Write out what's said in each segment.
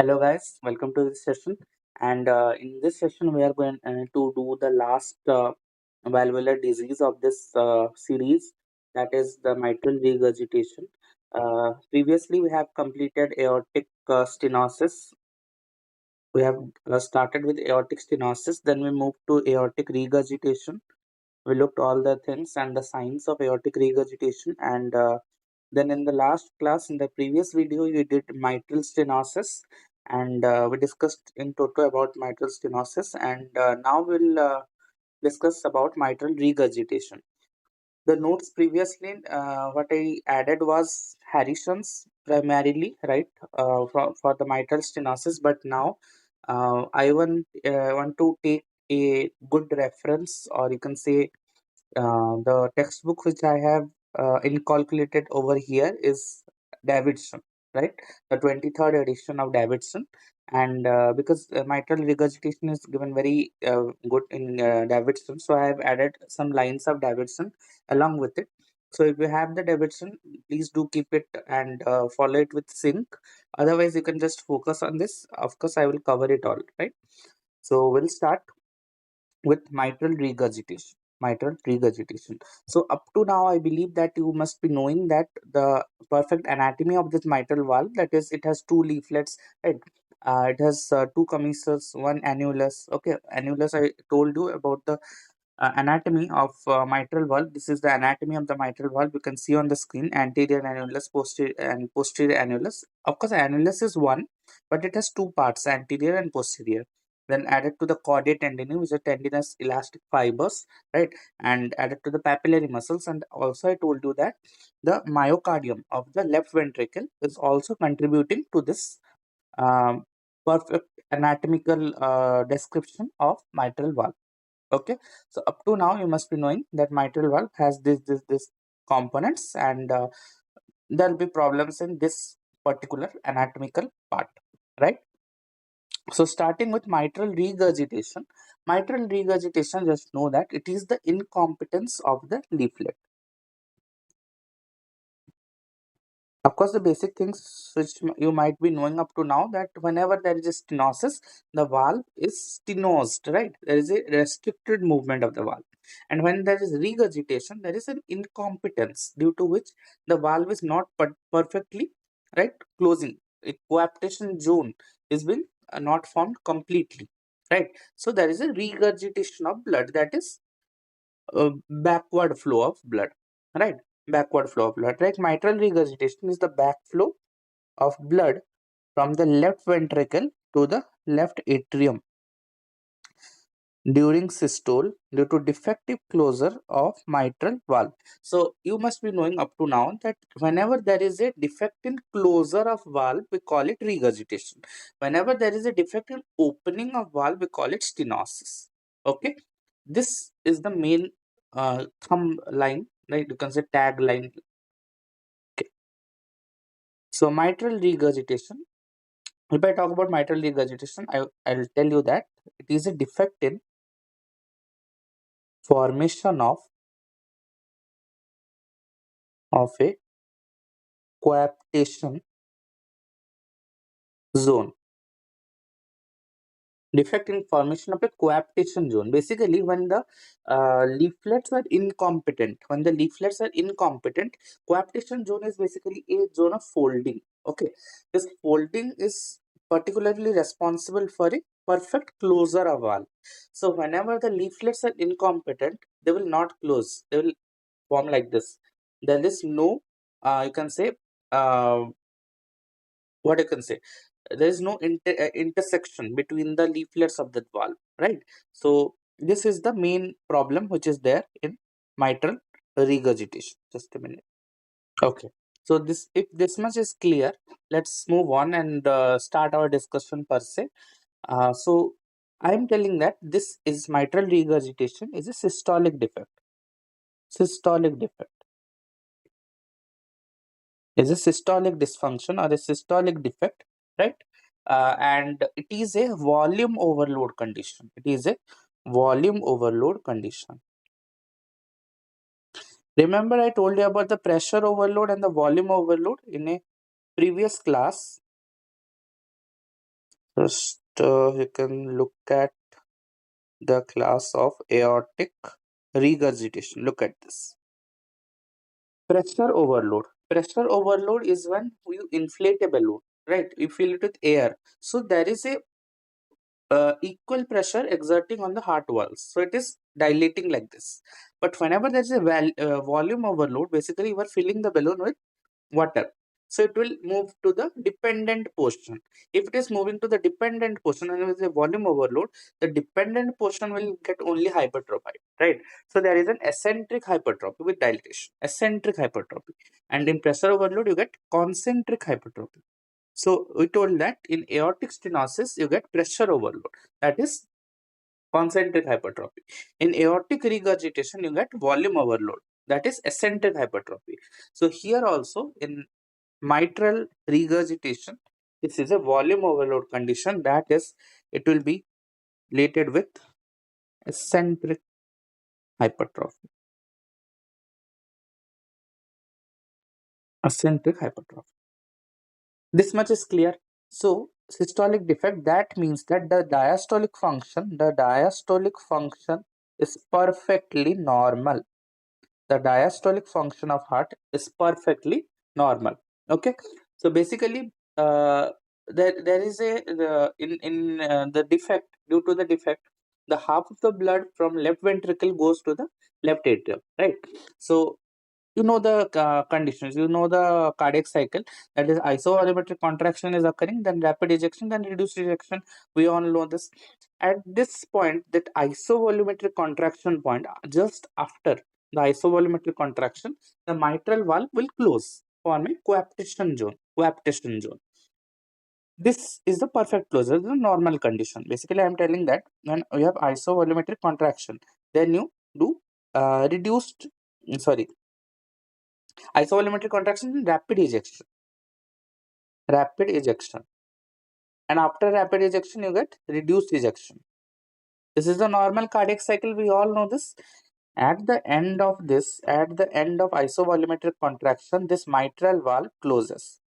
Hello guys, welcome to this session. And in this session, we are going to do the last valvular disease of this series, that is the mitral regurgitation. Previously, we have completed aortic stenosis. We have started with aortic stenosis, then we moved to aortic regurgitation. We looked all the things and the signs of aortic regurgitation, and then in the last class, in the previous video, we did mitral stenosis, and we discussed in total about mitral stenosis, and now we'll discuss about mitral regurgitation. The notes previously, what I added was Harrison's primarily, right, for the mitral stenosis, but now want to take a good reference, or you can say the textbook which I have inculcated over here is Davidson, right? The 23rd edition of Davidson. And because mitral regurgitation is given very good in Davidson, so I have added some lines of Davidson along with it. So if you have the Davidson, please do keep it and follow it with sync. Otherwise, you can just focus on this. Of course, I will cover it all, right? So we'll start with mitral regurgitation. Mitral regurgitation. So up to now, I believe that you must be knowing that the perfect anatomy of this mitral valve, that is, it has two leaflets, right? It has two commissures, one annulus. Okay, annulus. I told you about the anatomy of mitral valve. This is the anatomy of the mitral valve. You can see on the screen anterior annulus, posterior and posterior annulus. Of course, annulus is one, but it has two parts, anterior and posterior. Then added to the caudate tendon, which are tendinous elastic fibers, right? And added to the papillary muscles. And also, I told you that the myocardium of the left ventricle is also contributing to this um, perfect anatomical description of mitral valve. Okay, so up to now you must be knowing that mitral valve has this components, and there will be problems in this particular anatomical part, right? So starting with mitral regurgitation, just know that it is the incompetence of the leaflet. Of course, the basic things which you might be knowing up to now, that whenever there is a stenosis, the valve is stenosed, right? There is a restricted movement of the valve. And when there is regurgitation, there is an incompetence due to which the valve is not perfectly, right, closing. A coaptation zone is been not formed completely, right? So there is a regurgitation of blood, that is backward flow of blood, right? Backward flow of blood, right? Mitral regurgitation is the backflow of blood from the left ventricle to the left atrium during systole due to defective closure of mitral valve. So you must be knowing up to now that whenever there is a defect in closure of valve, we call it regurgitation. Whenever there is a defect in opening of valve, we call it stenosis. Okay, this is the main thumb line, right? You can say tagline. Okay. So mitral regurgitation. If I talk about mitral regurgitation, I'll tell you that it is a defect in formation of a coaptation zone. Defect in formation of a coaptation zone. Basically, when the leaflets are incompetent, coaptation zone is basically a zone of folding. Okay, this folding is particularly responsible for a perfect closure of valve. So whenever the leaflets are incompetent, they will not close. They will form like this. There is no, you can say, uh, what you can say, there is no intersection between the leaflets of the valve, right? So this is the main problem which is there in mitral regurgitation. Just a minute. Okay, so this, if this much is clear, let's move on and start our discussion per se. So I am telling that this is mitral regurgitation is a systolic defect, is a systolic dysfunction or a systolic defect, right? And it is a volume overload condition. It is a volume overload condition. Remember, I told you about the pressure overload and the volume overload in a previous class. Just you can look at the class of aortic regurgitation. Look at this. Pressure overload. Pressure overload is when you inflate a balloon, right? You fill it with air. So there is a equal pressure exerting on the heart walls. So it is dilating like this. But whenever there is a volume overload, basically you are filling the balloon with water. So it will move to the dependent portion. If it is moving to the dependent portion and there is a volume overload, the dependent portion will get only hypertrophy, right? So there is an eccentric hypertrophy with dilatation, eccentric hypertrophy. And in pressure overload, you get concentric hypertrophy. So we told that in aortic stenosis, you get pressure overload. That is concentric hypertrophy. In aortic regurgitation, you get volume overload. That is eccentric hypertrophy. So here also in mitral regurgitation, this is a volume overload condition. That is, it will be related with eccentric hypertrophy. Eccentric hypertrophy. This much is clear. So systolic defect, that means that the diastolic function is perfectly normal. The diastolic function of heart is perfectly normal. Okay, so basically there is a the defect, due to the defect, the half of the blood from left ventricle goes to the left atrium, right? So you know the conditions, you know the cardiac cycle, that is isovolumetric contraction is occurring, then rapid ejection, then reduced ejection. We all know this. At this point, that isovolumetric contraction point, just after the isovolumetric contraction, the mitral valve will close, form a coaptation zone. This is the perfect closure, the normal condition. Basically, I am telling that when you have isovolumetric contraction, then you do reduced, sorry, isovolumetric contraction and rapid ejection, and after rapid ejection you get reduced ejection. This is the normal cardiac cycle, we all know this. At the end of isovolumetric contraction, this mitral valve closes.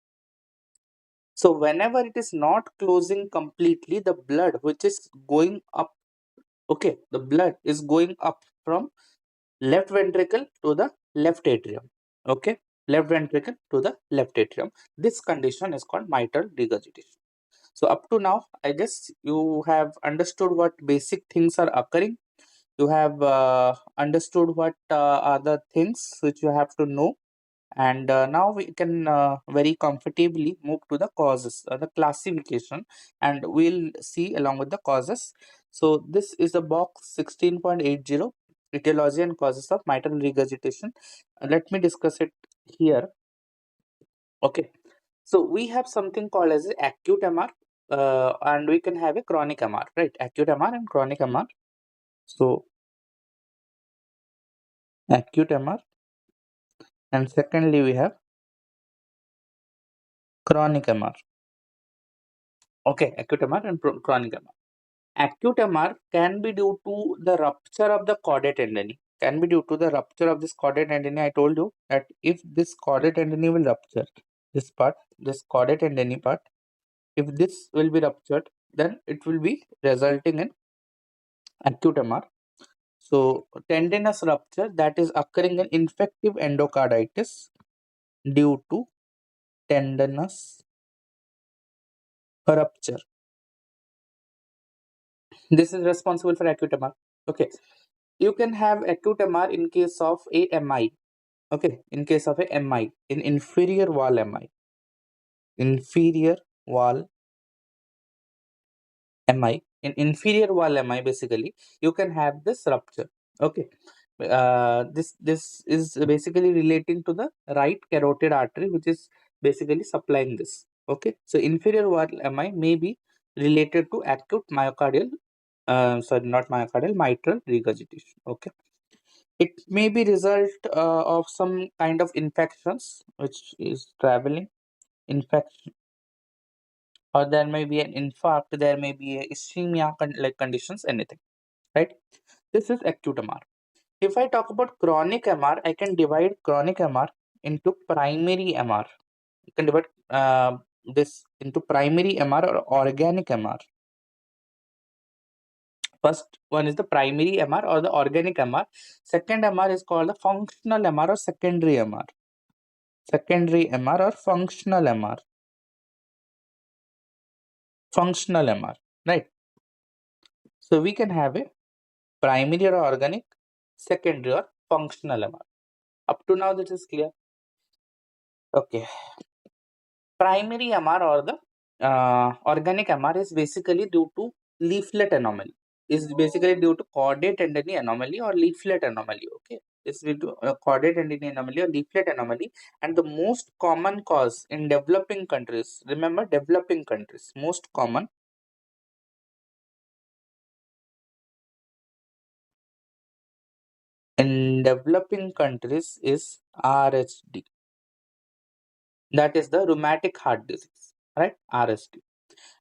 So whenever it is not closing completely, the blood which is going up, okay, the blood is going up from left ventricle to the left atrium. Okay, left ventricle to the left atrium. This condition is called mitral regurgitation. So up to now, I guess you have understood what basic things are occurring. You have understood what are the things which you have to know. And now we can very comfortably move to the causes, the classification, and we'll see along with the causes. So this is the box 16.80, etiology and causes of mitral regurgitation. Let me discuss it here. Okay, so we have something called as acute MR, and we can have a chronic MR, right? Acute MR and chronic MR. So acute MR, and secondly we have chronic MR. Okay, acute MR and chronic MR. Acute MR can be due to the rupture of the chordae tendineae. Can be due to the rupture of this chordae tendineae. I told you that if this chordae tendineae will rupture, this part, this chordae tendineae part, if this will be ruptured, then it will be resulting in acute MR. So tendinous rupture, that is occurring in infective endocarditis due to tendinous rupture. This is responsible for acute MR. Okay, you can have acute MR in case of a MI. Okay, in case of a MI, in inferior wall MI, inferior wall MI, in inferior wall MI, basically you can have this rupture. Okay, this is basically relating to the right carotid artery, which is basically supplying this. Okay, so inferior wall MI may be related to acute myocardial, sorry, not myocardial, mitral regurgitation. Okay, it may be result of some kind of infections which is traveling infection, or there may be an infarct, there may be a ischemia like conditions, anything, right? This is acute MR. If I talk about chronic MR, I can divide chronic MR into primary MR. You can divide this into primary MR or organic MR. First one is the primary MR or the organic MR. Second MR is called the functional MR or secondary MR. Secondary MR or functional MR. Functional MR, right? So we can have a primary or organic, secondary or functional MR. Up to now, this is clear. Okay. Primary MR or the organic MR is basically due to leaflet anomaly. Is basically due to caudate tendon anomaly or leaflet anomaly. Okay, it's due to caudate tendon anomaly or leaflet anomaly, and the most common cause in developing countries. Remember, developing countries, most common in developing countries is RHD. That is the rheumatic heart disease, right? RSD.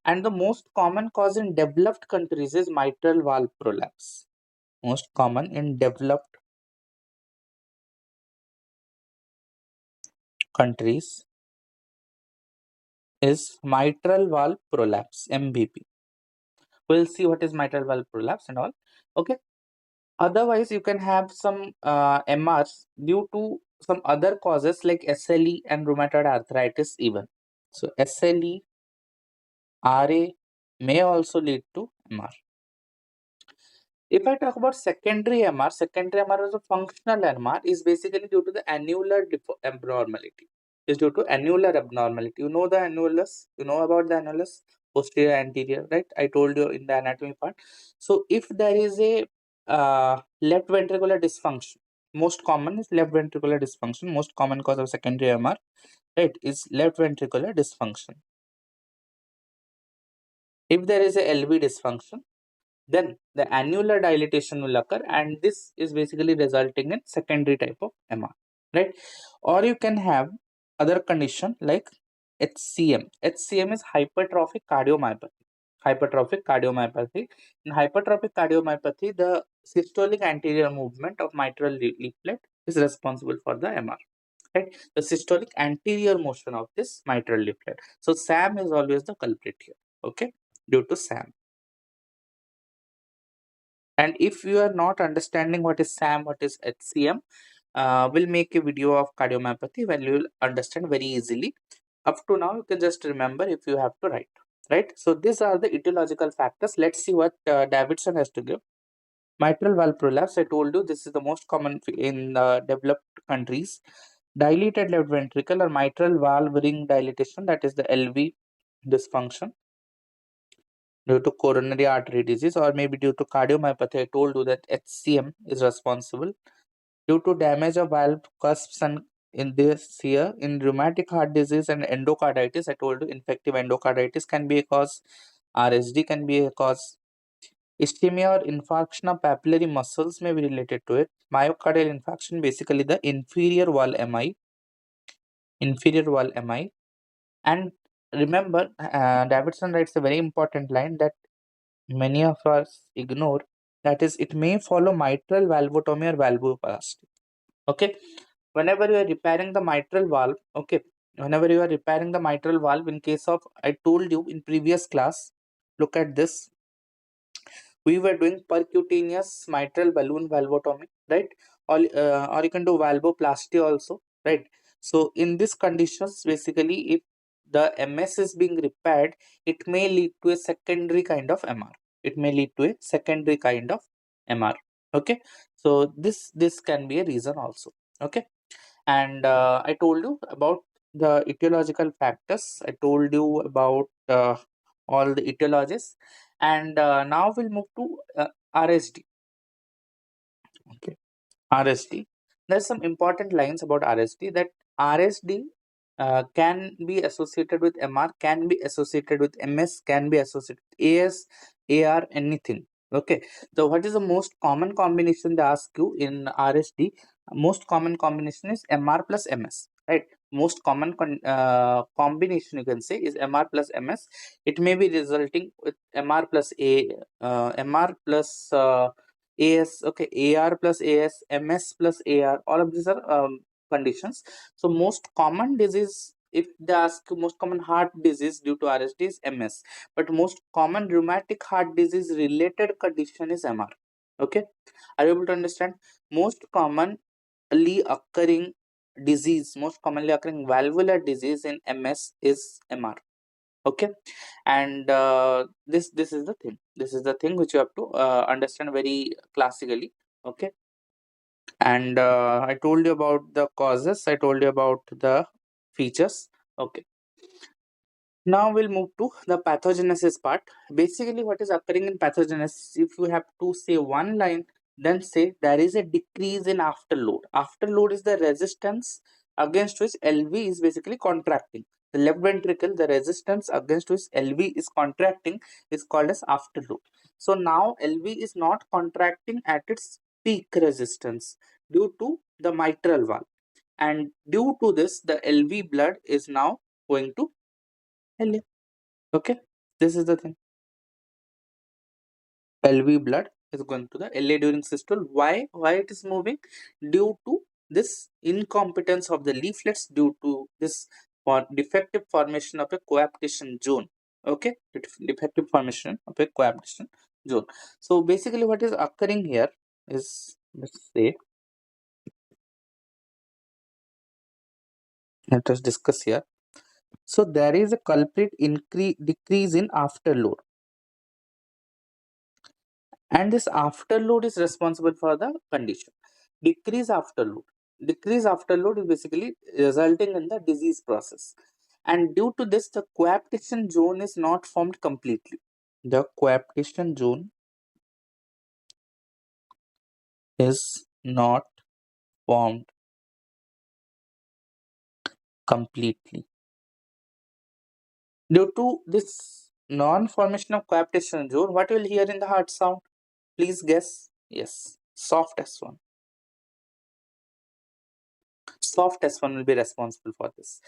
And the most common cause in developed countries is mitral valve prolapse. Most common in developed countries is mitral valve prolapse, MVP. We'll see what is mitral valve prolapse and all. Okay. Otherwise, you can have some MRs due to some other causes like SLE and rheumatoid arthritis even. So SLE, RA may also lead to MR. If I talk about secondary MR is a functional MR is basically due to the annular abnormality. Is due to annular abnormality. You know the annulus, you know about the annulus, posterior anterior, right? I told you in the anatomy part. So if there is a left ventricular dysfunction, most common is left ventricular dysfunction, most common cause of secondary MR, right, is left ventricular dysfunction. If there is a LV dysfunction, then the annular dilatation will occur, and this is basically resulting in secondary type of MR, right? Or you can have other condition like HCM. HCM is hypertrophic cardiomyopathy. Hypertrophic cardiomyopathy. In hypertrophic cardiomyopathy, the systolic anterior movement of mitral leaflet is responsible for the MR, right? The systolic anterior motion of this mitral leaflet. So SAM is always the culprit here, okay, due to SAM. And if you are not understanding what is SAM, what is HCM, we'll make a video of cardiomyopathy where you will understand very easily. Up to now, you can just remember if you have to write, right? So these are the etiological factors. Let's see what Davidson has to give. Mitral valve prolapse, I told you this is the most common in developed countries. Dilated left ventricle or mitral valve ring dilatation, that is the LV dysfunction due to coronary artery disease or maybe due to cardiomyopathy. I told you that HCM is responsible. Due to damage of valve cusps and in this here, in rheumatic heart disease and endocarditis, I told you infective endocarditis can be a cause. RSD can be a cause. Ischemia or infarction of papillary muscles may be related to it. Myocardial infarction, basically the inferior wall MI. Inferior wall MI. And remember, Davidson writes a very important line that many of us ignore, that is, it may follow mitral valvotomy or valvoplasty. Okay, whenever you are repairing the mitral valve, okay, whenever you are repairing the mitral valve, in case of, I told you in previous class, look at this, we were doing percutaneous mitral balloon valvotomy, right? Or you can do valvoplasty also, right? So in these conditions, basically, if the MS is being repaired, it may lead to a secondary kind of MR. It may lead to a secondary kind of MR. Okay, so this can be a reason also. Okay, and I told you about the etiological factors. I told you about all the etiologies, and now we'll move to RSD. Okay, RSD. There's some important lines about RSD, that RSD can be associated with MR, can be associated with MS, can be associated with AS, AR, anything. Okay, so what is the most common combination they ask you in RSD? Most common combination is MR plus MS, right? Most common combination you can say is MR plus MS. It may be resulting with MR plus MR plus AS, okay, AR plus AS, MS plus AR, all of these are conditions. So most common disease if they ask most common heart disease due to RSD is MS, but most common rheumatic heart disease related condition is MR. Okay, are you able to understand? Most commonly occurring disease, most commonly occurring valvular disease in MS is MR. Okay, and this is the thing. This is the thing which you have to understand very classically. Okay, and I told you about the causes. I told you about the features. Okay, now we'll move to the pathogenesis part. Basically, what is occurring in pathogenesis, if you have to say one line, then say there is a decrease in afterload. Afterload is the resistance against which LV is basically contracting. The left ventricle, the resistance against which LV is contracting is called as afterload. So now LV is not contracting at its peak resistance due to the mitral valve. And due to this, the LV blood is now going to LA. Okay, this is the thing. LV blood is going to the LA during systole. Why? Why it is moving? Due to this incompetence of the leaflets, due to this defective formation of a coaptation zone. Okay, defective formation of a coaptation zone. So basically, what is occurring here is, let's say, let us discuss here. So there is a culprit decrease in afterload, and this afterload is responsible for the condition. Decrease afterload. Decrease afterload is basically resulting in the disease process. And due to this, the coaptation zone is not formed completely. The coaptation zone is not formed completely. Due to this non-formation of coaptation zone, what will hear in the heart sound? Please guess. Yes, soft S1. Soft S1 will be responsible for this.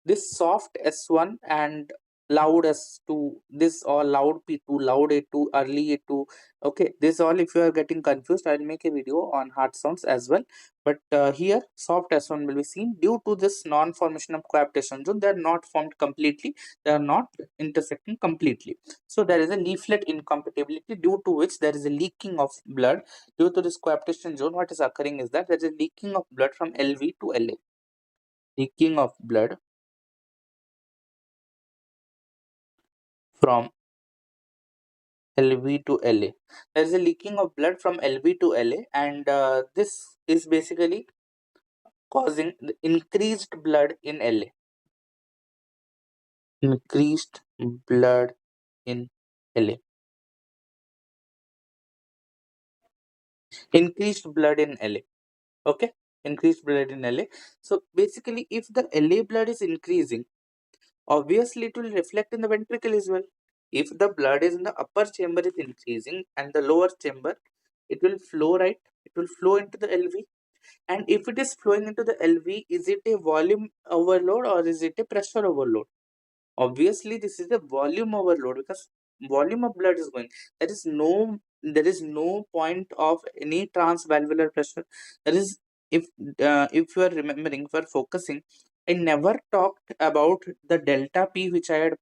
This soft S1 and loud S2, this or loud P2, loud A2, early A2. Okay, this all, if you are getting confused, I will make a video on heart sounds as well. But here, soft S1 will be seen due to this non-formation of coaptation zone. They are not formed completely. They are not intersecting completely. So there is a leaflet incompatibility due to which there is a leaking of blood. Due to this coaptation zone, what is occurring is that there is a leaking of blood from LV to LA. Leaking of blood from LV to LA. There is a leaking of blood from LV to LA, and this is basically causing the increased blood in LA. Increased blood in LA. Increased blood in LA. Okay, increased blood in LA. So basically, if the LA blood is increasing, obviously it will reflect in the ventricle as well. If the blood is in the upper chamber is increasing and the lower chamber, it will flow, right? It will flow into the LV. And if it is flowing into the LV, is it a volume overload or is it a pressure overload? Obviously, this is a volume overload because volume of blood is going. There is no point of any transvalvular pressure. That is, if you are remembering, if you are focusing, I never talked about the delta P which I had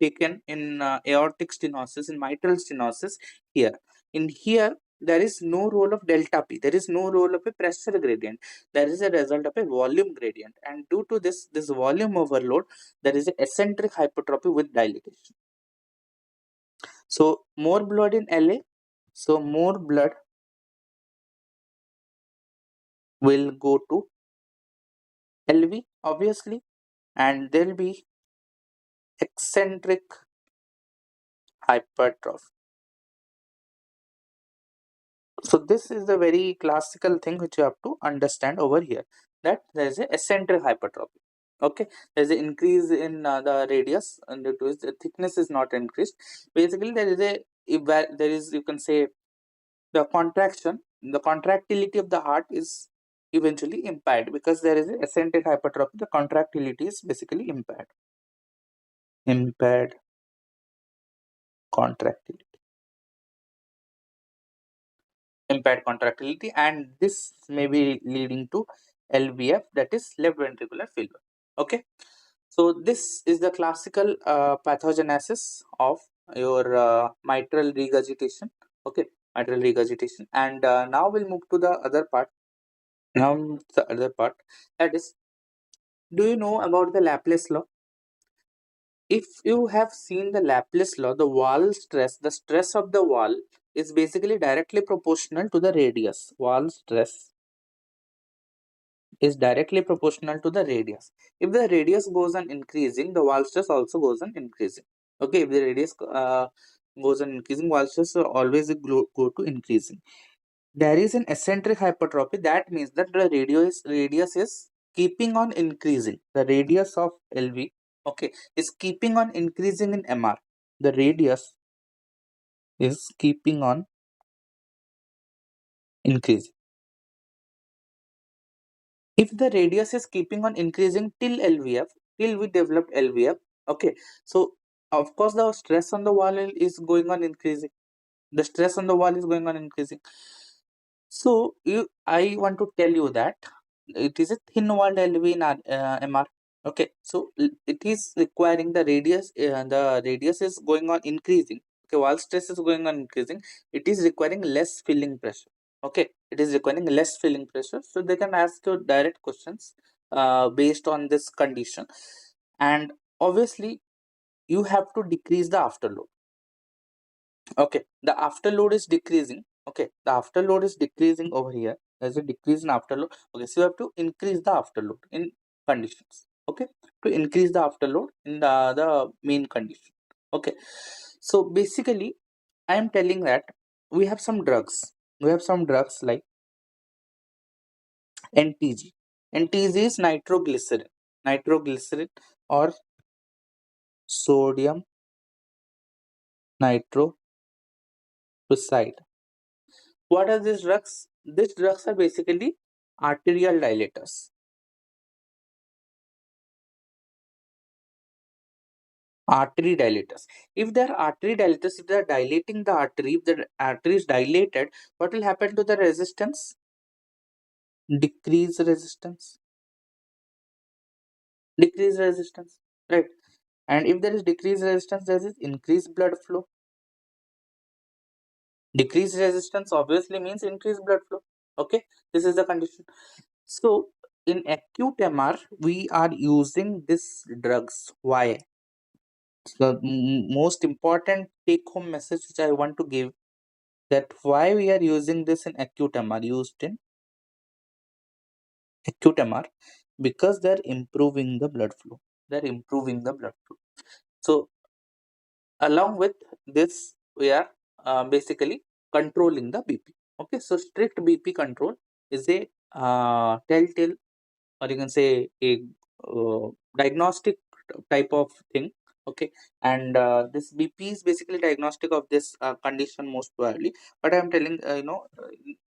taken in aortic stenosis, in mitral stenosis here. In here, there is no role of delta P. There is no role of a pressure gradient. There is a result of a volume gradient. And due to this volume overload, there is a eccentric hypertrophy with dilatation. So more blood in LA. So more blood will go to LV, obviously. And there will be eccentric hypertrophy. So this is the very classical thing which you have to understand over here, that there is a eccentric hypertrophy. Okay, there is an increase in the radius, and due to the thickness is not increased. Basically, there is there is, you can say, the contraction, the contractility of the heart is eventually impaired because there is a eccentric hypertrophy. The contractility is basically impaired. Impaired contractility. Impaired contractility, and this may be leading to LVF, that is left ventricular failure. Okay, So this is the classical pathogenesis of your mitral regurgitation. Okay, mitral regurgitation. And now we'll move to the other part. Now the other part, that is, do you know about the Laplace law? If you have seen the Laplace law, the wall stress, the stress of the wall is basically directly proportional to the radius. Wall stress is directly proportional to the radius. If the radius goes on increasing, the wall stress also goes on increasing. Okay, if the radius goes on increasing, wall stress will always go to increasing. There is an eccentric hypertrophy. That means that the radius is keeping on increasing. The radius of LV, okay, is keeping on increasing in MR. The radius is keeping on increasing. If the radius is keeping on increasing till LVF, till we develop LVF, okay, so of course the stress on the wall is going on increasing. The stress on the wall is going on increasing. So I want to tell you that it is a thin walled LV in MR. Okay, so it is requiring the radius. The radius is going on increasing. Okay, wall stress is going on increasing. It is requiring less filling pressure. Okay, it is requiring less filling pressure. So they can ask you direct questions based on this condition, and obviously you have to decrease the afterload. Okay, the afterload is decreasing. Okay, the afterload is decreasing over here. There's a decrease in afterload. Okay, so you have to increase the afterload in conditions. Okay, to increase the afterload in the main condition. Okay, so basically I am telling that we have some drugs. We have some drugs like NTG. NTG is nitroglycerin. Nitroglycerin or sodium nitroprusside. What are these drugs? These drugs are basically arterial dilators. Artery dilators. If they are artery dilators, if they are dilating the artery, if the artery is dilated, what will happen to the resistance? Decrease resistance. Decrease resistance. Right. And if there is decreased resistance, there is increased blood flow. Decreased resistance obviously means increased blood flow. Okay. This is the condition. So in acute MR, we are using these drugs. Why? The most important take home message which I want to give, that why we are using this in acute MR, used in acute MR, because they're improving the blood flow. They're improving the blood flow. So along with this, we are basically controlling the BP. Okay, so strict BP control is a telltale, or you can say a diagnostic type of thing. Okay, and this BP is basically diagnostic of this condition most probably. But I am telling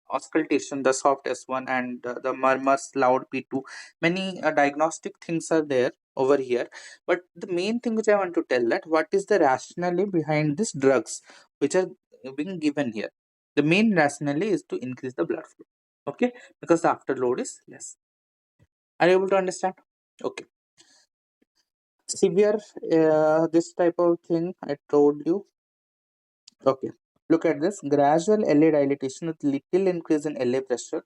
auscultation, the soft S1, and the murmurs, loud P2, many diagnostic things are there over here. But the main thing which I want to tell, that what is the rationale behind these drugs which are being given here. The main rationale is to increase the blood flow. Okay, because the afterload is less. Are you able to understand? Okay. Severe, this type of thing I told you. Okay. Look at this. Gradual LA dilatation with little increase in LA pressure,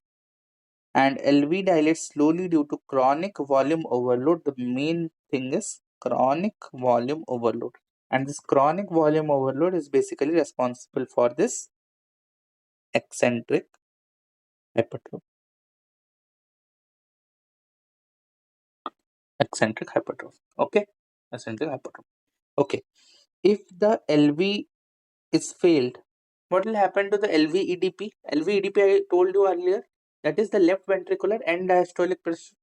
and LV dilates slowly due to chronic volume overload. The main thing is chronic volume overload. And this chronic volume overload is basically responsible for this eccentric hypertrophy. Eccentric hypertrophy. Okay. Eccentric hypertrophy. Okay. If the LV is failed, what will happen to the LVEDP? LVEDP I told you earlier, that is the left ventricular end diastolic pressure.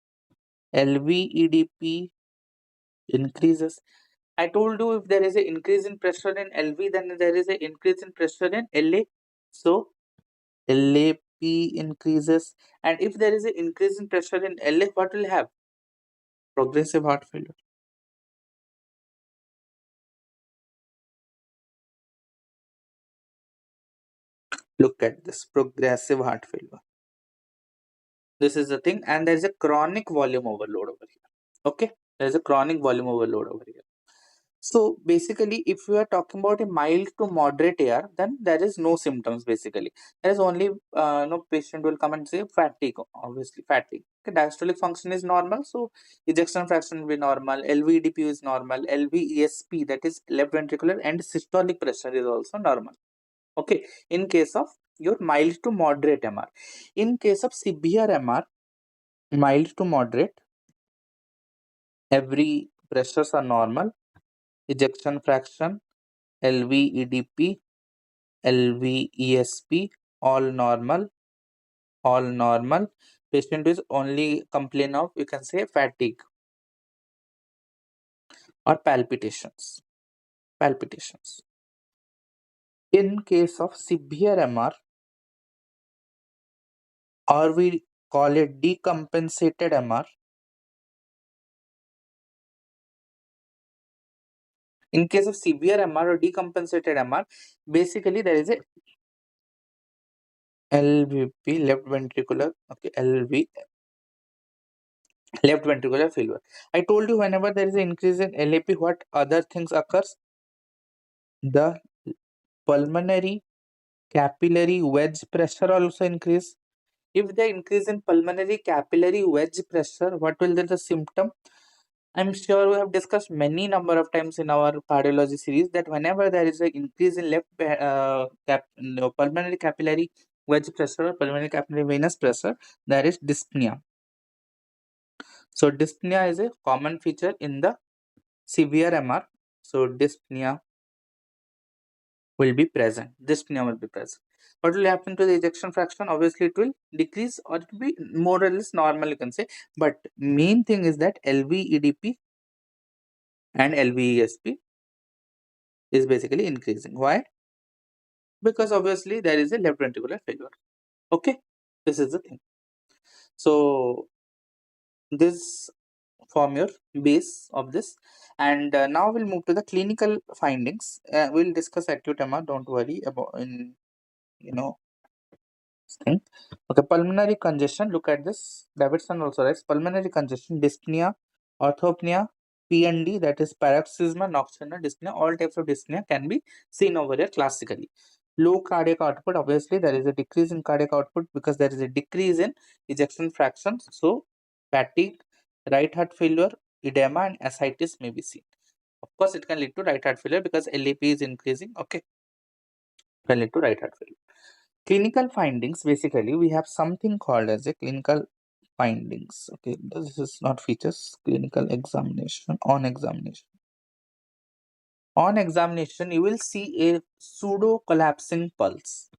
LVEDP increases. I told you if there is an increase in pressure in LV, then there is an increase in pressure in LA. So LAP increases. And if there is an increase in pressure in LA, what will have? Progressive heart failure. Look at this, progressive heart failure. This is the thing, and there is a chronic volume overload over here. Okay. There is a chronic volume overload over here. So basically, if we are talking about a mild to moderate AR, then there is no symptoms basically. There is only no patient will come and say fatigue, obviously fatigue. Okay, diastolic function is normal, so ejection fraction will be normal. LVEDP is normal. LVESP, that is left ventricular and systolic pressure, is also normal. Okay, in case of your mild to moderate MR. In case of severe MR, mild to moderate, every pressures are normal. Ejection fraction, LVEDP, LVESP, all normal, all normal. Patient is only complain of, you can say, fatigue or palpitations. Palpitations. In case of severe MR, or we call it decompensated MR. In case of severe MR or decompensated MR, basically there is a LVP, left ventricular, okay, LV, left ventricular failure. I told you whenever there is an increase in LAP, what other things occurs? The pulmonary capillary wedge pressure also increase. If the increase in pulmonary capillary wedge pressure, what will be the symptom? I'm sure we have discussed many number of times in our cardiology series that whenever there is an increase in left no, pulmonary capillary wedge pressure or pulmonary capillary venous pressure, there is dyspnea. So dyspnea is a common feature in the severe MR. So dyspnea will be present. Dyspnea will be present. What will happen to the ejection fraction? Obviously, it will decrease or it will be more or less normal, you can say. But main thing is that LVEDP and LVESP is basically increasing. Why? Because obviously there is a left ventricular failure. Okay, this is the thing. So this form your base of this, and now we'll move to the clinical findings. We'll discuss acute MR. Don't worry about in you know thing. Okay, pulmonary congestion. Look at this. Davidson also writes pulmonary congestion, dyspnea, orthopnea, PND, that is paroxysmal nocturnal dyspnea. All types of dyspnea can be seen over here classically. Low cardiac output. Obviously, there is a decrease in cardiac output because there is a decrease in ejection fractions. So, fatigue, right heart failure, edema, and ascites may be seen. Of course, it can lead to right heart failure because LAP is increasing. Okay, can lead to right heart failure. Clinical findings, basically we have something called as a clinical findings. Okay, this is not features. Clinical examination. On examination you will see a pseudo collapsing pulse.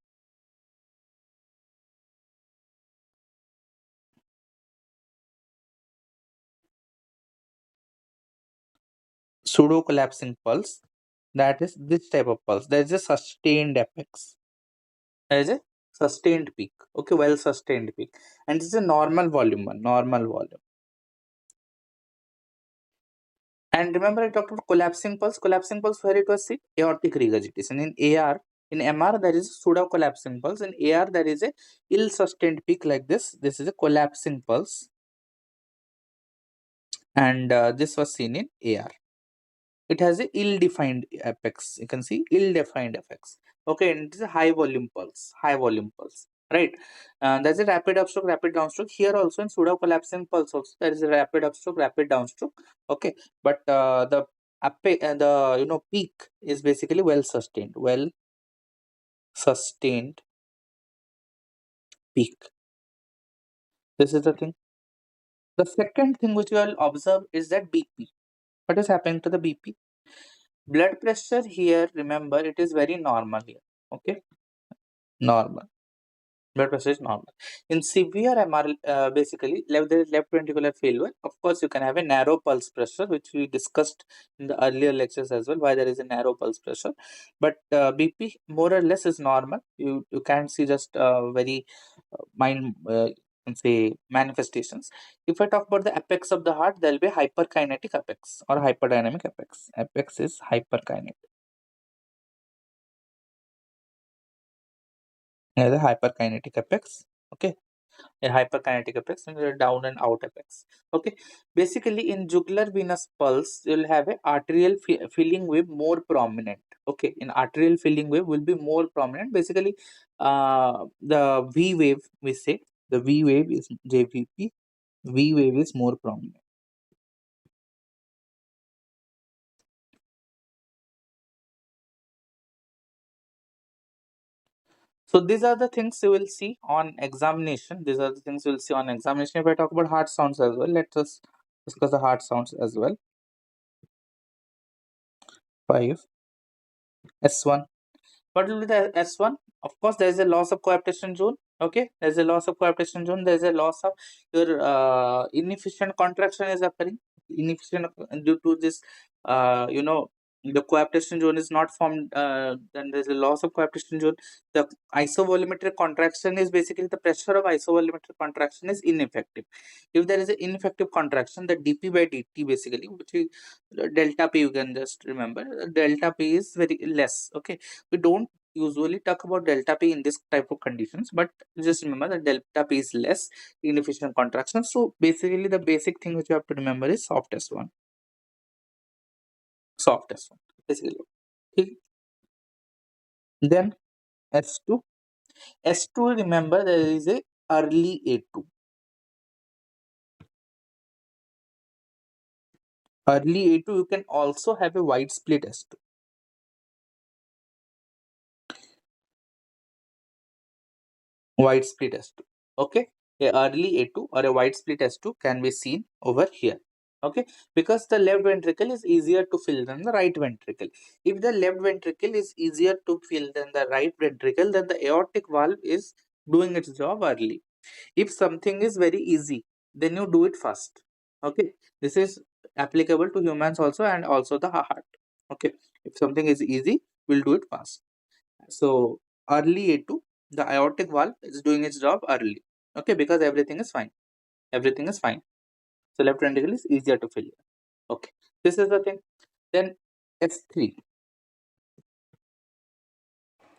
Pseudo collapsing pulse, that is this type of pulse. There is a sustained apex, there is a sustained peak. Okay, well sustained peak, and this is a normal volume one, normal volume. And remember, I talked about collapsing pulse. Collapsing pulse, where it was seen? Aortic regurgitation. In AR, in MR, there is a pseudo collapsing pulse. In AR, there is a ill sustained peak like this. This is a collapsing pulse, and this was seen in AR. It has a ill-defined apex. You can see ill-defined apex. Okay, and it is a high volume pulse. High volume pulse. Right. There's a rapid upstroke, rapid downstroke. Here also in pseudo collapsing pulse also there is a rapid upstroke, rapid downstroke. Okay, but the peak is basically well sustained. Well sustained peak. This is the thing. The second thing which you will observe is that BP. What is happening to the BP? Blood pressure here, remember, it is very normal here. Okay, normal. Blood pressure is normal. In severe MR, basically, there is left ventricular failure. Of course, you can have a narrow pulse pressure, which we discussed in the earlier lectures as well, why there is a narrow pulse pressure. But BP more or less is normal. You can't see just very mind, say, manifestations. If I talk about the apex of the heart, there will be hyperkinetic apex or hyperdynamic apex. Apex is hyperkinetic. The hyperkinetic apex. Okay. a hyperkinetic apex and a down and out apex. Okay, basically in jugular venous pulse, you'll have a arterial filling wave more prominent. Okay, in arterial filling wave will be more prominent. Basically, the V wave we say the V wave is JVP. V wave is more prominent. So these are the things you will see on examination. These are the things you will see on examination. If I talk about heart sounds as well, let us discuss the heart sounds as well. 5 S1. What will be the S1? Of course, there is a loss of coaptation zone. Okay, there is a loss of coaptation zone. There is a loss of your inefficient contraction is occurring. Inefficient due to this, the coaptation zone is not formed. Then there is a loss of coaptation zone. The isovolumetric contraction is basically the pressure of isovolumetric contraction is ineffective. If there is an ineffective contraction, the dP by dt basically, which is delta P, you can just remember. Delta P is very less. Okay, we don't usually talk about delta P in this type of conditions, but just remember that delta P is less inefficient contraction. So basically the basic thing which you have to remember is soft S1. Soft S1 basically. Okay. Then S2. S2, remember there is a early A2. Early A2, you can also have a wide split S2. Wide split S2. Okay, a early A2 or a wide split S2 can be seen over here. Okay, because the left ventricle is easier to fill than the right ventricle. If the left ventricle is easier to fill than the right ventricle, then the aortic valve is doing its job early. If something is very easy, then you do it fast. Okay, this is applicable to humans also and also the heart. Okay, if something is easy, we'll do it fast. So early A2, the aortic valve is doing its job early. Okay, because everything is fine. Everything is fine. So left ventricle is easier to fill. Okay, this is the thing. Then S3.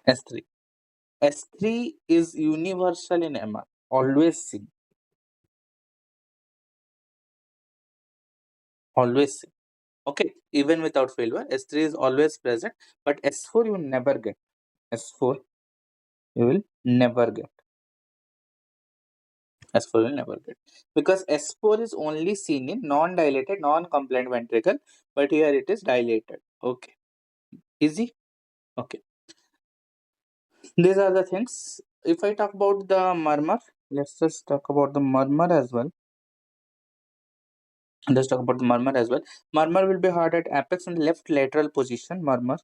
S3. S3 is universal in MR. Always seen. Always seen. Okay, even without failure, S3 is always present, but S4 you never get. S4 you will never get. S4 will never get. Because S4 is only seen in non-dilated, non-compliant ventricle, but here it is dilated. Okay. Easy? Okay. These are the things. If I talk about the murmur, let's just talk about the murmur as well. Let's talk about the murmur as well. Murmur will be heard at apex and left lateral position. Murmur.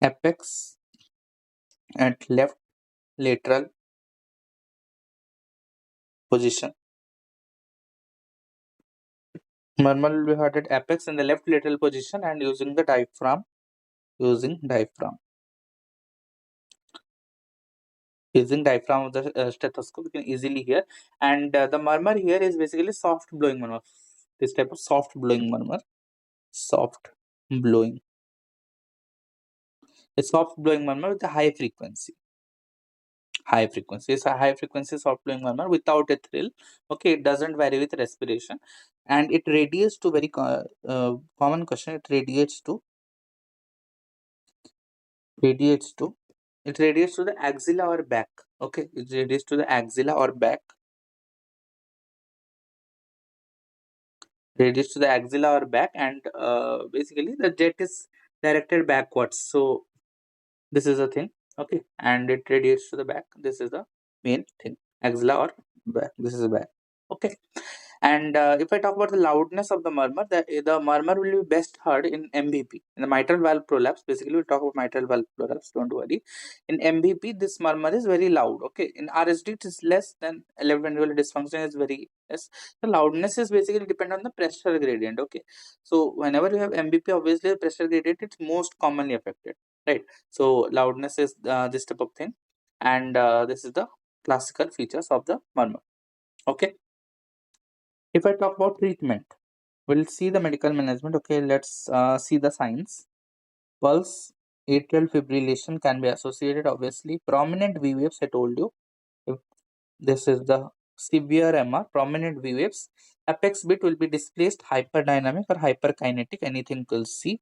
Apex at left lateral position. Murmur will be heard at apex in the left lateral position and using the diaphragm. Using diaphragm. Using diaphragm of the stethoscope, you can easily hear. And the murmur here is basically soft blowing murmur. This type of soft blowing murmur. Soft blowing. A soft blowing murmur with a high frequency. High frequency. It's a high frequency soft blowing murmur without a thrill. Okay, it doesn't vary with respiration. And it radiates to very common question. Radiates to it radiates to the axilla or back. Okay, it radiates to the axilla or back. Radiates to the axilla or back, and basically the jet is directed backwards. So this is the thing. Okay, and it radiates to the back. This is the main thing. Axilla or back. This is the back. Okay. And if I talk about the loudness of the murmur, the murmur will be best heard in MVP. In the mitral valve prolapse, basically we'll talk about mitral valve prolapse, don't worry. In MVP, this murmur is very loud. Okay, in RSD it is less than left ventricular dysfunction is very less. The loudness is basically depend on the pressure gradient. Okay, so whenever you have MVP, obviously the pressure gradient is most commonly affected, right? So loudness is this type of thing, and this is the classical features of the murmur. Okay. If I talk about treatment, we'll see the medical management. Okay, let's see the signs. Pulse atrial fibrillation can be associated. Obviously, prominent V waves, I told you. If this is the severe MR, prominent V waves, apex bit will be displaced, hyperdynamic or hyperkinetic, anything you'll see.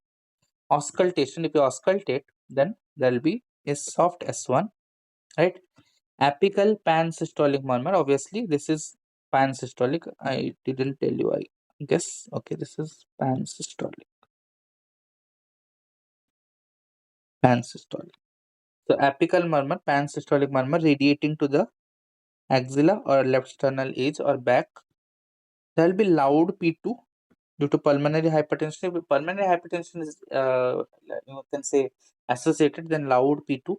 Auscultation, if you auscultate, then there will be a soft S1, right? Apical pansystolic murmur, obviously this is pansystolic. I didn't tell you, I guess. Okay, this is pansystolic. Pansystolic. So apical murmur, pansystolic murmur radiating to the axilla or left sternal edge or back. There will be loud P2 due to pulmonary hypertension. If pulmonary hypertension is, you can say, associated, then loud P2.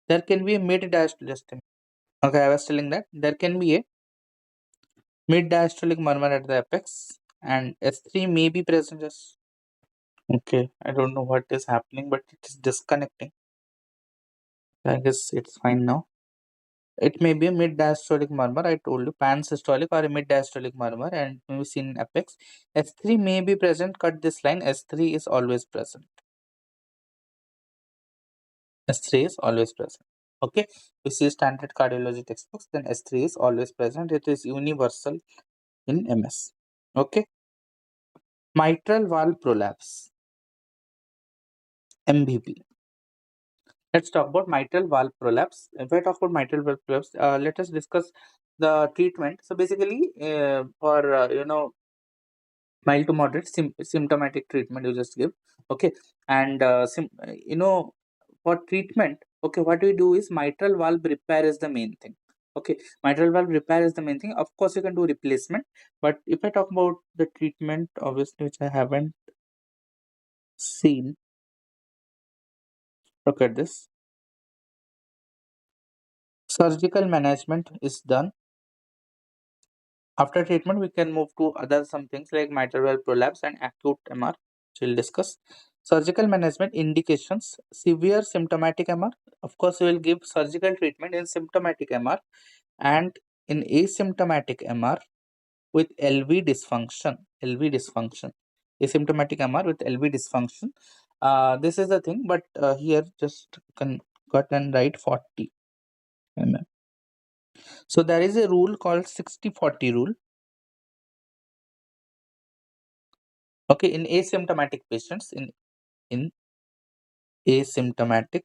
There can be a mid-diastolic. Okay, I was telling that there can be a mid-diastolic murmur at the apex, and S3 may be present. Okay, I don't know what is happening, but it is disconnecting. I guess it's fine now. It may be a mid-diastolic murmur. I told you pansystolic or a mid-diastolic murmur, and may be seen in apex. S3 may be present. Cut this line. S3 is always present. S3 is always present. Okay, we see standard cardiology textbooks. Then S3 is always present. It is universal in MS. Okay, mitral valve prolapse. MVP. Let's talk about mitral valve prolapse. If I talk about mitral valve prolapse, let us discuss the treatment. So basically, for mild to moderate symptomatic treatment, you just give. Okay, and for treatment, okay, what we do is mitral valve repair is the main thing. Okay, mitral valve repair is the main thing. Of course, you can do replacement, but if I talk about the treatment, obviously, which I haven't seen, look at this. Surgical management is done. After treatment, we can move to other some things like mitral valve prolapse and acute MR, which we'll discuss. Surgical management indications, severe symptomatic MR. Of course, we will give surgical treatment in symptomatic MR and in asymptomatic MR with LV dysfunction. LV dysfunction. Asymptomatic MR with LV dysfunction. This is the thing, but here just can cut and write 40 mm. So there is a rule called 60-40 rule. Okay, in asymptomatic patients, in asymptomatic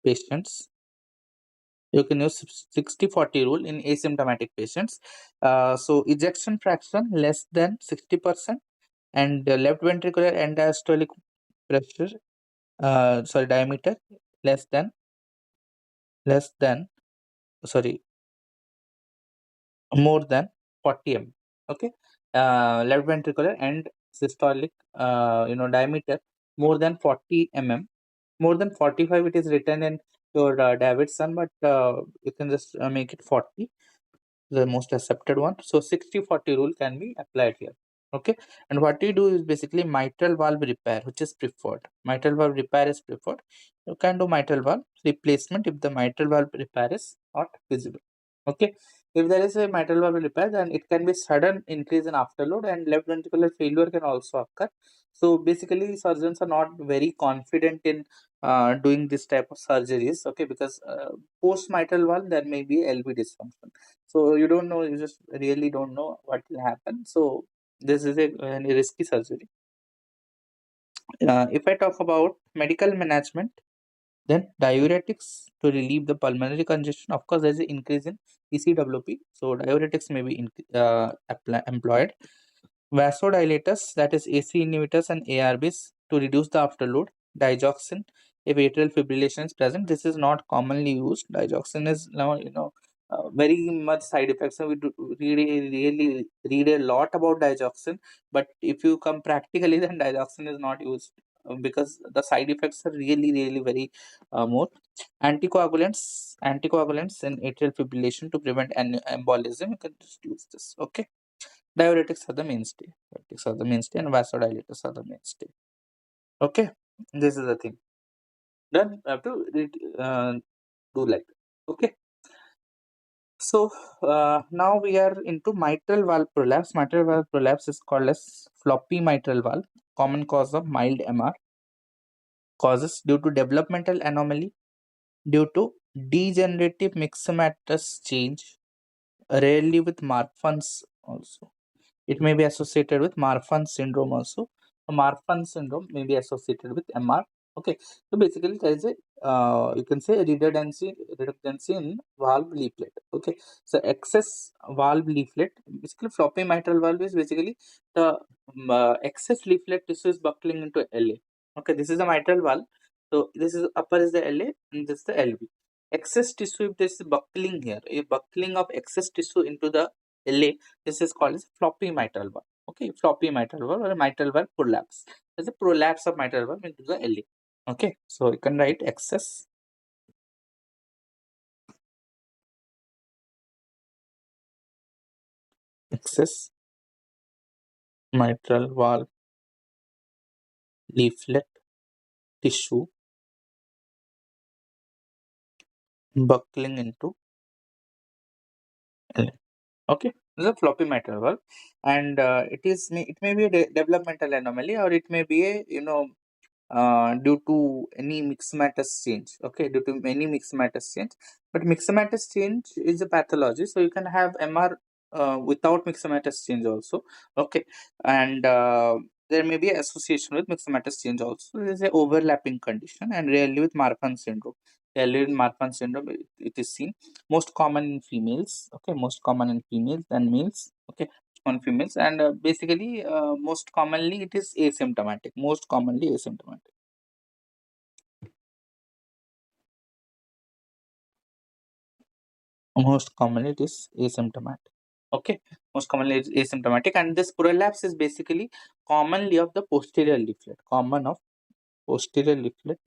patients, you can use 60-40 rule in asymptomatic patients. So ejection fraction less than 60% and left ventricular end diastolic pressure, diameter less than, sorry, more than 40 mm. Okay, left ventricular and systolic, diameter more than 40 mm. More than 45, it is written in your Davidson, but you can just make it 40, the most accepted one. So 60-40 rule can be applied here. Okay, and what we do is basically mitral valve repair, which is preferred. Mitral valve repair is preferred. You can do mitral valve replacement if the mitral valve repair is not feasible. Okay, if there is a mitral valve repair, then it can be sudden increase in afterload and left ventricular failure can also occur. So basically, surgeons are not very confident in doing this type of surgeries. Okay, because post mitral valve there may be LV dysfunction. So you don't know, you just really don't know what will happen. So this is a very risky surgery. If I talk about medical management, then diuretics to relieve the pulmonary congestion. Of course, there is an increase in ECWP, so diuretics may be employed. Vasodilators, that is AC inhibitors and ARBs to reduce the afterload. Digoxin, if atrial fibrillation is present, this is not commonly used. Digoxin is now, very much side effects. So we do really read a lot about digoxin, but if you come practically, then digoxin is not used because the side effects are really very more. Anticoagulants in atrial fibrillation to prevent an embolism. You can just use this. Okay. Diuretics are the mainstay. Diuretics are the mainstay and vasodilators are the mainstay. Okay, this is the thing. Then I have to do like that. Okay. So now we are into mitral valve prolapse. Mitral valve prolapse is called as floppy mitral valve, common cause of mild MR. Causes due to developmental anomaly, due to degenerative myxomatous change, rarely with Marfan's also. It may be associated with Marfan syndrome also. Marfan syndrome may be associated with MR. Okay, so basically there is a you can say redundancy in valve leaflet. Okay, so excess valve leaflet, basically floppy mitral valve is basically the excess leaflet tissue is buckling into LA. Okay, this is the mitral valve. So this is upper is the LA and this is the LV. Excess tissue, if there is buckling here, a buckling of excess tissue into the LA, this is called as floppy mitral valve. Okay, floppy mitral valve or a mitral valve prolapse. There's a prolapse of mitral valve into the LA. Okay, so you can write excess mitral valve leaflet tissue buckling into LA. Okay, this is a floppy mitral valve, and it may be a developmental anomaly, or it may be a due to any myxomatous change. Okay, due to any myxomatous change. But myxomatous change is a pathology, so you can have MR without myxomatous change also. Okay, and there may be association with myxomatous change also. There is a overlapping condition, and rarely with Marfan syndrome. Rarely with Marfan syndrome, it is seen most common in females. Okay, most common in females than males. Okay, on females, and basically most commonly it is asymptomatic, most commonly asymptomatic, most commonly it is asymptomatic. Okay, most commonly it is asymptomatic, and this prolapse is basically commonly of the posterior leaflet, common of posterior leaflet,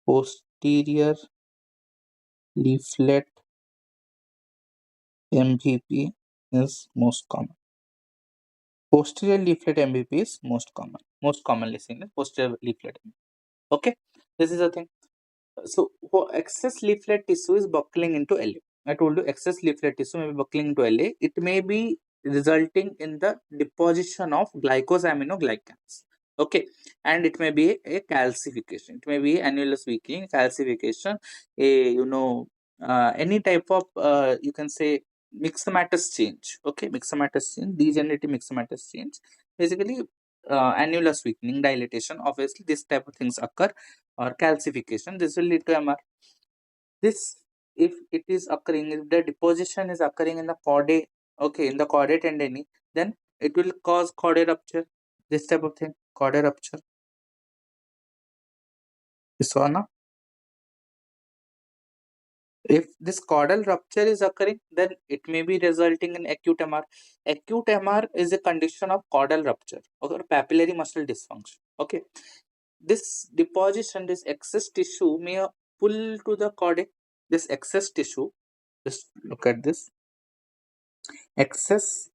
posterior leaflet MVP is most common. Posterior leaflet MVP is most common, most commonly seen as posterior leaflet MVP. Okay, this is the thing. So for excess leaflet tissue is buckling into LA. I told you excess leaflet tissue may be buckling into LA. It may be resulting in the deposition of glycosaminoglycans. Okay, and it may be a calcification. It may be annulus weakening, calcification, a any type of you can say myxomatous change. Okay, myxomatous change, degenerative myxomatous change. Basically, annulus weakening, dilatation. Obviously, this type of things occur, or calcification. This will lead to MR. This, if it is occurring, if the deposition is occurring in the chordae, okay, in the chordae tendineae, then it will cause chordae rupture. This type of thing, chordae rupture. You saw now? If this caudal rupture is occurring, then it may be resulting in acute MR. Acute MR is a condition of caudal rupture or papillary muscle dysfunction. Okay, this deposition, this excess tissue may pull to the chordae. This excess tissue, just look at this excess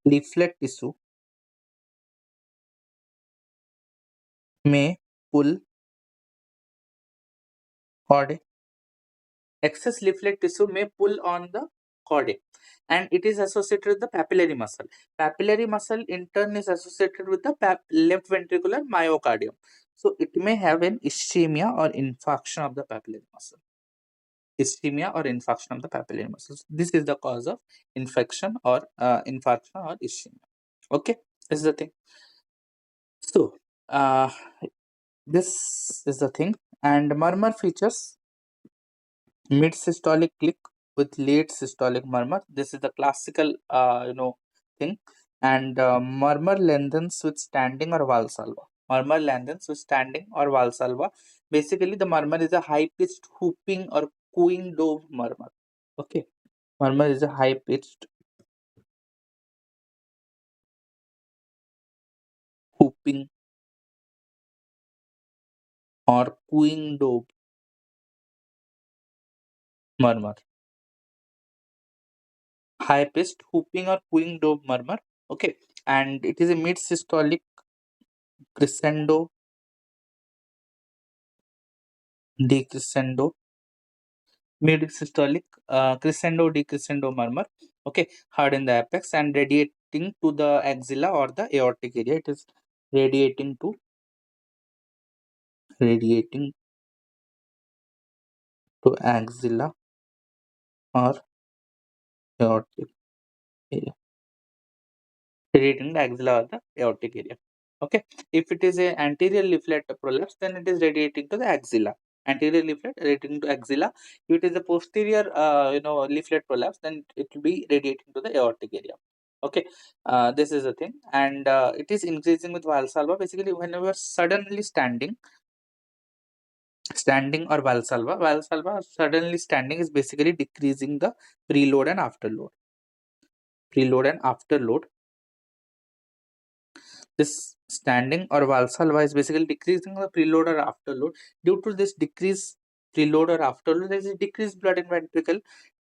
leaflet tissue may pull chordae. Excess leaflet tissue may pull on the chordae, and it is associated with the papillary muscle. Papillary muscle in turn is associated with the left ventricular myocardium. So it may have an ischemia or infarction of the papillary muscle. Ischemia or infarction of the papillary muscles. This is the cause of infection or infarction or ischemia. Okay, this is the thing. So this is the thing, and murmur features mid systolic click with late systolic murmur. This is the classical thing, and murmur lengthens with standing or valsalva. Murmur lengthens with standing or valsalva. Basically, the murmur is a high pitched whooping or cooing dove murmur. Okay, murmur is a high pitched whooping or cooing dove murmur. High pitched whooping or cooing dove murmur. Okay, and it is a mid systolic crescendo decrescendo, mid systolic crescendo decrescendo murmur. Okay, heard in the apex and radiate radiating to the axilla or the aortic area. It is radiating to radiating to axilla or aortic area. Radiating the axilla or the aortic area. Okay. If it is a anterior leaflet prolapse, then it is radiating to the axilla. Anterior leaflet radiating to axilla. If it is a posterior, leaflet prolapse, then it will be radiating to the aortic area. Okay. This is the thing, and it is increasing with Valsalva. Basically, whenever suddenly standing or Valsalva suddenly standing is basically decreasing the preload and afterload. Preload and afterload. This standing or Valsalva is basically decreasing the preload or afterload. Due to this decrease preload or afterload, there is a decreased blood in ventricle.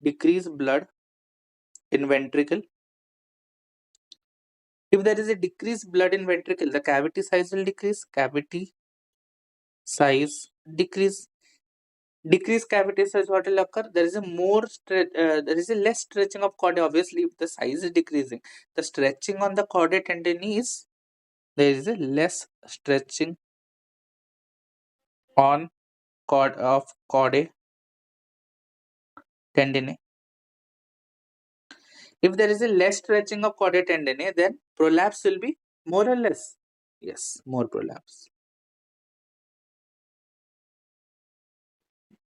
Decreased blood in ventricle. If there is a decreased blood in ventricle, the cavity size will decrease. Cavity size decrease. Decreased cavity size, what will occur? There is a there is a less stretching of chordae. Obviously, if the size is decreasing, the stretching on the chordae tendineae is, there is a less stretching on chordae tendineae. If there is a less stretching of chordae tendineae, then prolapse will be more or less. Yes, more prolapse.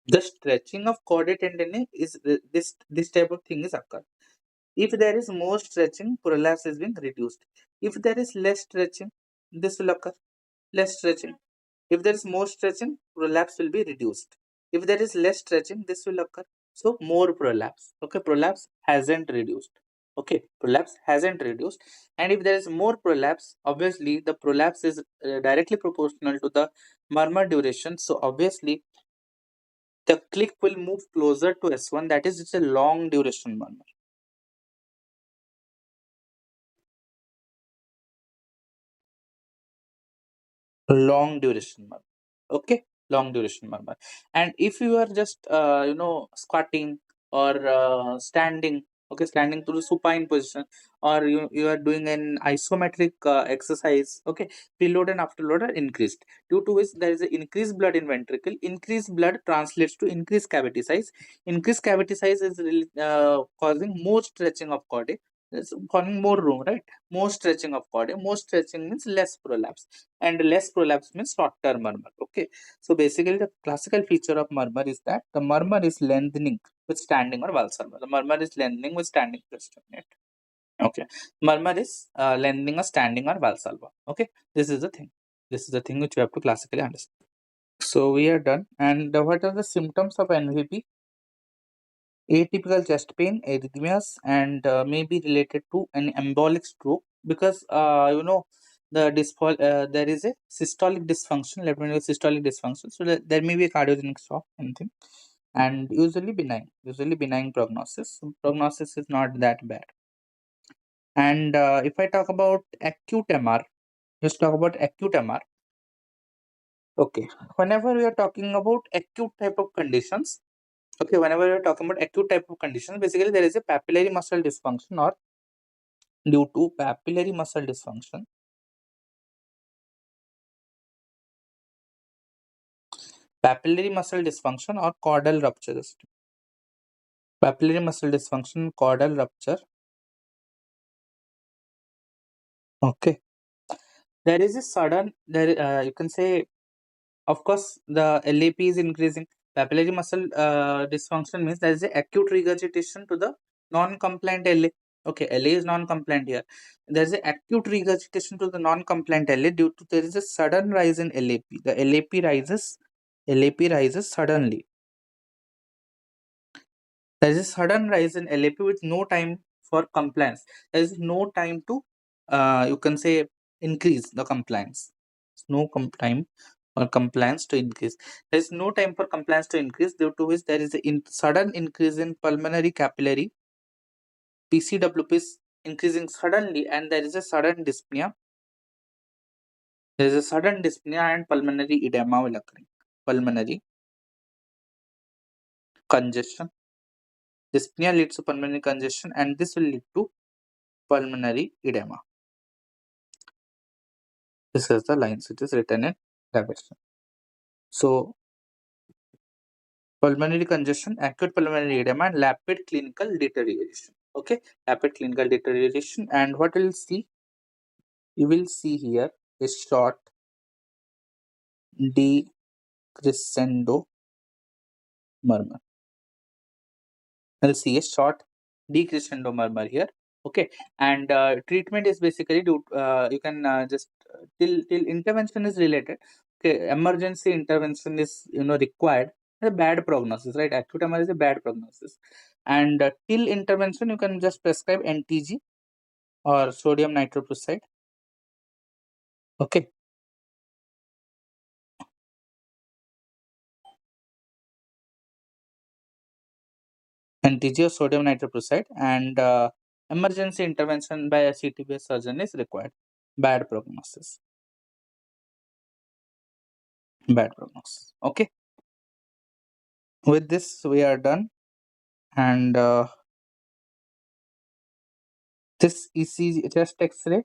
The stretching of chordae tendineae is this type of thing is occur. If there is more stretching, prolapse is being reduced. If there is less stretching, this will occur. Less stretching. If there is more stretching, prolapse will be reduced. If there is less stretching, this will occur. So more prolapse. Okay, prolapse hasn't reduced. Okay, prolapse hasn't reduced. And if there is more prolapse, obviously the prolapse is directly proportional to the murmur duration. So obviously the click will move closer to S1. That is, it's a long duration murmur. Long duration murmur. Okay, long duration murmur. And if you are just squatting or standing, okay, standing to the supine position, or you are doing an isometric exercise, okay, preload and afterload are increased, due to which there is an increased blood in ventricle. Increased blood translates to increased cavity size. Increased cavity size is really, causing more stretching of chordae. It's causing more room, right? More stretching of chordae. More stretching means less prolapse, and less prolapse means short-term murmur. Okay, so basically the classical feature of murmur is that the murmur is lengthening with standing or Valsalva. The murmur is lengthening with standing. Just a minute. Okay, murmur is lengthening or standing or Valsalva. Okay, this is the thing. This is the thing which you have to classically understand. So we are done. And what are the symptoms of NVP? Atypical chest pain, arrhythmias, and may be related to an embolic stroke, because there is a systolic dysfunction. Let me know systolic dysfunction. So there may be a cardiogenic shock, anything, and usually benign prognosis. So prognosis is not that bad. And if I talk about acute MR, let's talk about acute MR. Okay, whenever we are talking about acute type of conditions, okay, whenever we are talking about acute type of conditions, basically there is a papillary muscle dysfunction, or due to papillary muscle dysfunction, or caudal rupture. Papillary muscle dysfunction, caudal rupture. Okay, there is a sudden, you can say, of course, the LAP is increasing. Papillary muscle dysfunction means there is a acute regurgitation to the non-compliant LA. Okay, LA is non-compliant here. There is a acute regurgitation to the non-compliant LA due to there is a sudden rise in LAP. The LAP rises suddenly. There is a sudden rise in LAP with no time for compliance. There is no time to, you can say, increase the compliance. No time for compliance to increase. There is no time for compliance to increase, due to which there is a sudden increase in pulmonary capillary. PCWP is increasing suddenly, and there is a sudden dyspnea. There is a sudden dyspnea and pulmonary edema will occur. Pulmonary congestion. Dyspnea leads to pulmonary congestion, and this will lead to pulmonary edema. This is the lines which is written in Davidson. So, pulmonary congestion, acute pulmonary edema, and rapid clinical deterioration. Okay, rapid clinical deterioration. And what we'll see, you will see here a short decrescendo murmur. I'll see a short decrescendo murmur here. Okay, and treatment is basically you can just till intervention is related. Okay, emergency intervention is required. A bad prognosis, right? Acute MR is a bad prognosis, and till intervention you can just prescribe NTG or sodium nitroprusside. Okay, NTG or sodium nitroprusside, and emergency intervention by a CT-based surgeon is required. Bad prognosis. Bad prognosis. Okay, with this we are done, and this ECG chest X-ray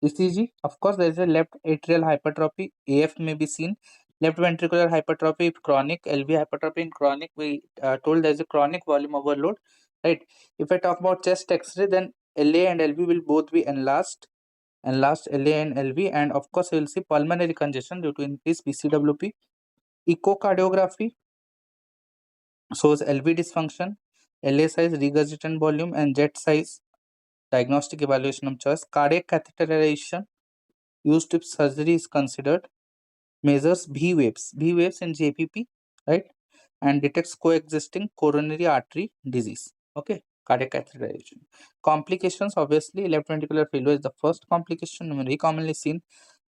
ECG. Of course, there is a left atrial hypertrophy. AF may be seen. Left ventricular hypertrophy if chronic. LV hypertrophy in chronic. We told there is a chronic volume overload, right? If I talk about chest X-ray, then LA and LV will both be enlarged. Enlarged LA and LV, and of course, we will see pulmonary congestion due to increased PCWP. Echocardiography shows LV dysfunction, LA size, regurgitant volume, and jet size. Diagnostic evaluation of choice. Cardiac catheterization used if surgery is considered. Measures V waves in JPP, right? And detects coexisting coronary artery disease. Okay, cardiac catheterization. Complications, obviously, left ventricular failure is the first complication very commonly seen.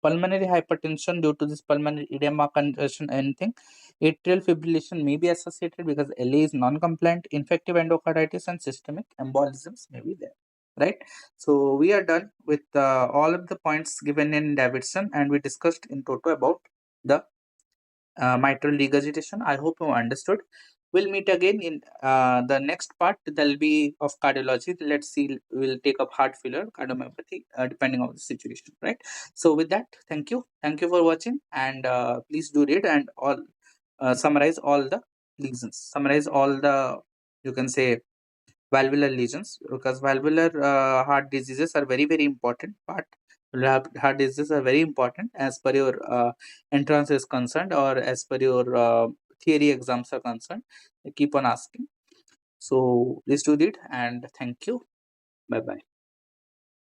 Pulmonary hypertension due to this pulmonary edema, congestion, anything. Atrial fibrillation may be associated because LA is non-compliant. Infective endocarditis and systemic embolisms may be there, right? So we are done with all of the points given in Davidson, and we discussed in total about the mitral regurgitation. I hope you understood. We'll meet again in the next part. There'll be of cardiology. Let's see. We'll take up heart failure, cardiomyopathy, depending on the situation, right? So with that, thank you for watching, and please do read and all summarize all the lesions. Summarize all the, you can say, valvular lesions, because valvular heart diseases are very important part. Heart diseases are very important as per your entrance is concerned, or as per your theory exams are concerned. They keep on asking. So please do it, and thank you. Bye bye.